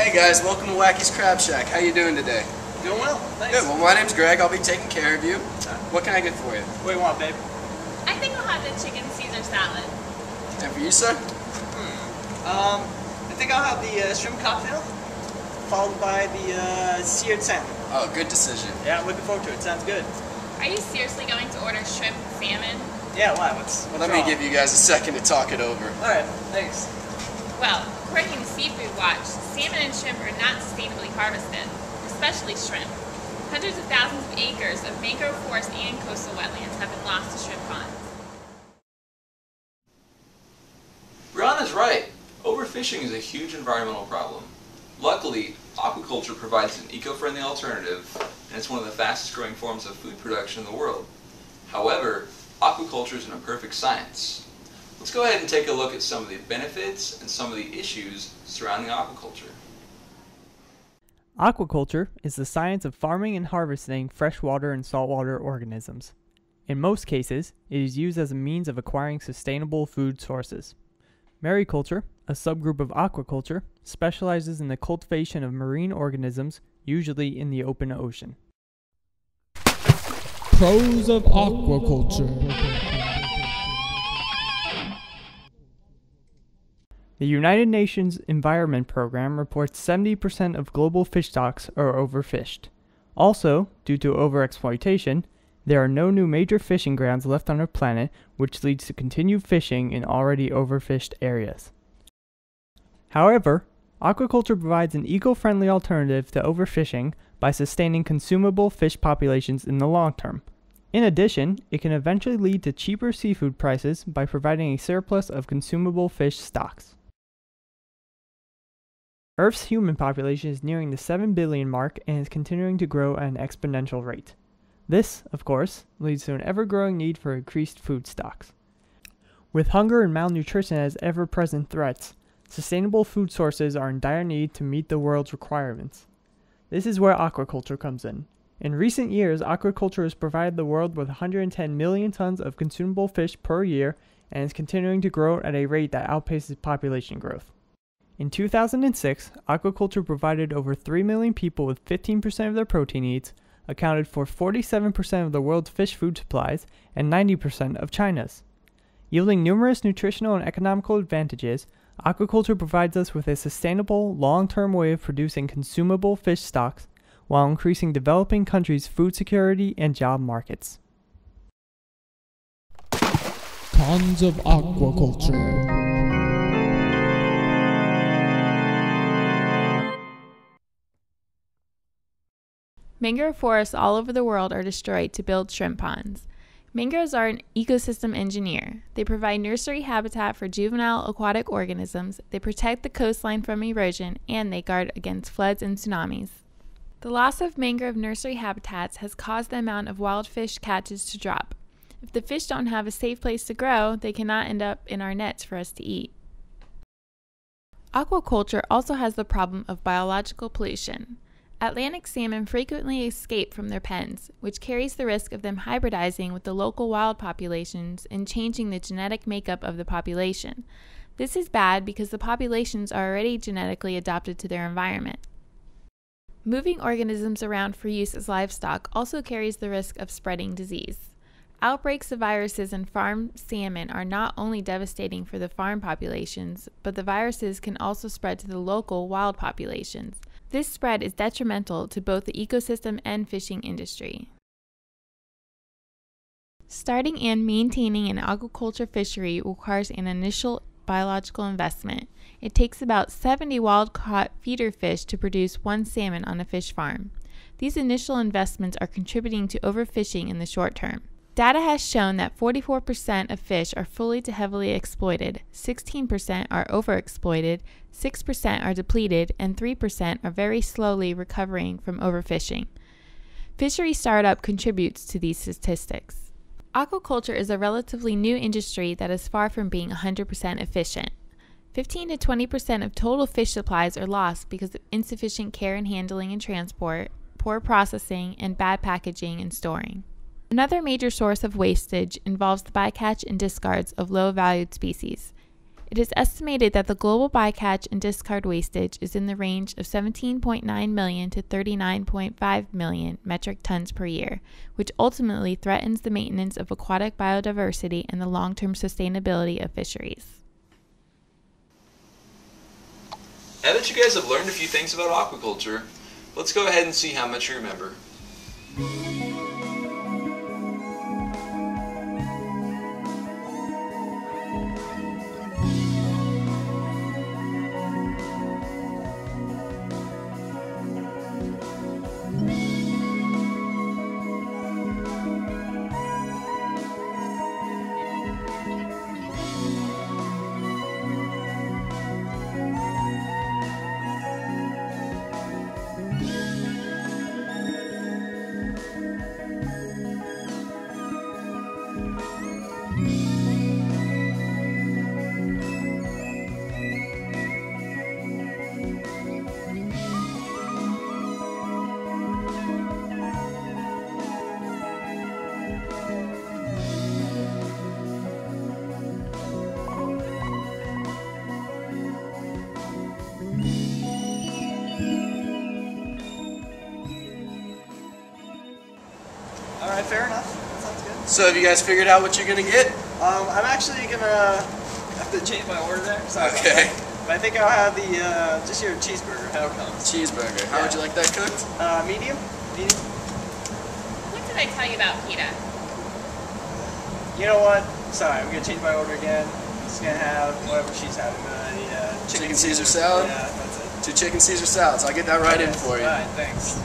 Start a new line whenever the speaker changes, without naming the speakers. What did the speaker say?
Hey guys, welcome to Wacky's Crab Shack. How you doing today?
Doing well, thanks.
Good. Well, my name's Greg. I'll be taking care of you. What can I get for you?
What do you want, babe?
I think I'll have the chicken Caesar salad.
And for you, sir?
I think I'll have the shrimp cocktail, followed by the seared salmon.
Oh, good decision.
Yeah, I'm looking forward to it. Sounds good.
Are you seriously going to order shrimp salmon?
Yeah, why? What's
Let me give you guys a second to talk it over.
Alright, thanks.
Well, according to Seafood Watch, salmon and shrimp are not sustainably harvested, especially shrimp. Hundreds of thousands of acres of mangrove forest and coastal wetlands have been lost to shrimp ponds.
Ron is right. Overfishing is a huge environmental problem. Luckily, aquaculture provides an eco-friendly alternative, and it's one of the fastest growing forms of food production in the world. However, aquaculture is an imperfect science. Let's go ahead and take a look at some of the benefits and some of the issues surrounding aquaculture.
Aquaculture is the science of farming and harvesting freshwater and saltwater organisms. In most cases, it is used as a means of acquiring sustainable food sources. Mariculture, a subgroup of aquaculture, specializes in the cultivation of marine organisms, usually in the open ocean.
Pros of aquaculture.
The United Nations Environment Program reports 70% of global fish stocks are overfished. Also, due to overexploitation, there are no new major fishing grounds left on our planet, which leads to continued fishing in already overfished areas. However, aquaculture provides an eco-friendly alternative to overfishing by sustaining consumable fish populations in the long term. In addition, it can eventually lead to cheaper seafood prices by providing a surplus of consumable fish stocks. Earth's human population is nearing the 7 billion mark and is continuing to grow at an exponential rate. This, of course, leads to an ever-growing need for increased food stocks. With hunger and malnutrition as ever-present threats, sustainable food sources are in dire need to meet the world's requirements. This is where aquaculture comes in. In recent years, aquaculture has provided the world with 110 million tons of consumable fish per year and is continuing to grow at a rate that outpaces population growth. In 2006, aquaculture provided over 3 million people with 15% of their protein needs, accounted for 47% of the world's fish food supplies, and 90% of China's. Yielding numerous nutritional and economical advantages, aquaculture provides us with a sustainable, long-term way of producing consumable fish stocks while increasing developing countries' food security and job markets.
Cons of aquaculture.
Mangrove forests all over the world are destroyed to build shrimp ponds. Mangroves are an ecosystem engineer. They provide nursery habitat for juvenile aquatic organisms, they protect the coastline from erosion, and they guard against floods and tsunamis. The loss of mangrove nursery habitats has caused the amount of wild fish catches to drop. If the fish don't have a safe place to grow, they cannot end up in our nets for us to eat. Aquaculture also has the problem of biological pollution. Atlantic salmon frequently escape from their pens, which carries the risk of them hybridizing with the local wild populations and changing the genetic makeup of the population. This is bad because the populations are already genetically adapted to their environment. Moving organisms around for use as livestock also carries the risk of spreading disease. Outbreaks of viruses in farm salmon are not only devastating for the farm populations, but the viruses can also spread to the local wild populations. This spread is detrimental to both the ecosystem and fishing industry. Starting and maintaining an aquaculture fishery requires an initial biological investment. It takes about 70 wild-caught feeder fish to produce one salmon on a fish farm. These initial investments are contributing to overfishing in the short term. Data has shown that 44% of fish are fully to heavily exploited, 16% are overexploited, 6% are depleted, and 3% are very slowly recovering from overfishing. Fishery startup contributes to these statistics. Aquaculture is a relatively new industry that is far from being 100% efficient. 15 to 20% of total fish supplies are lost because of insufficient care and handling and transport, poor processing, and bad packaging and storing. Another major source of wastage involves the bycatch and discards of low-valued species. It is estimated that the global bycatch and discard wastage is in the range of 17.9 million to 39.5 million metric tons per year, which ultimately threatens the maintenance of aquatic biodiversity and the long-term sustainability of fisheries.
Now that you guys have learned a few things about aquaculture, let's go ahead and see how much you remember.
Alright, fair enough. That sounds good.
So have you guys figured out what you're gonna get?
I'm actually gonna have to change my order there. Sorry about
Okay.
that. But I think I'll have the just your cheeseburger. How it comes?
Cheeseburger. How would you like that cooked?
Medium. Medium.
What did I tell you about PETA?
You know what? Sorry, I'm gonna change my order again. I'm just gonna have whatever she's having. The
Chicken Caesar salad?
Yeah, that's it.
2 chicken Caesar salads. I'll get that right in for you.
Alright, thanks.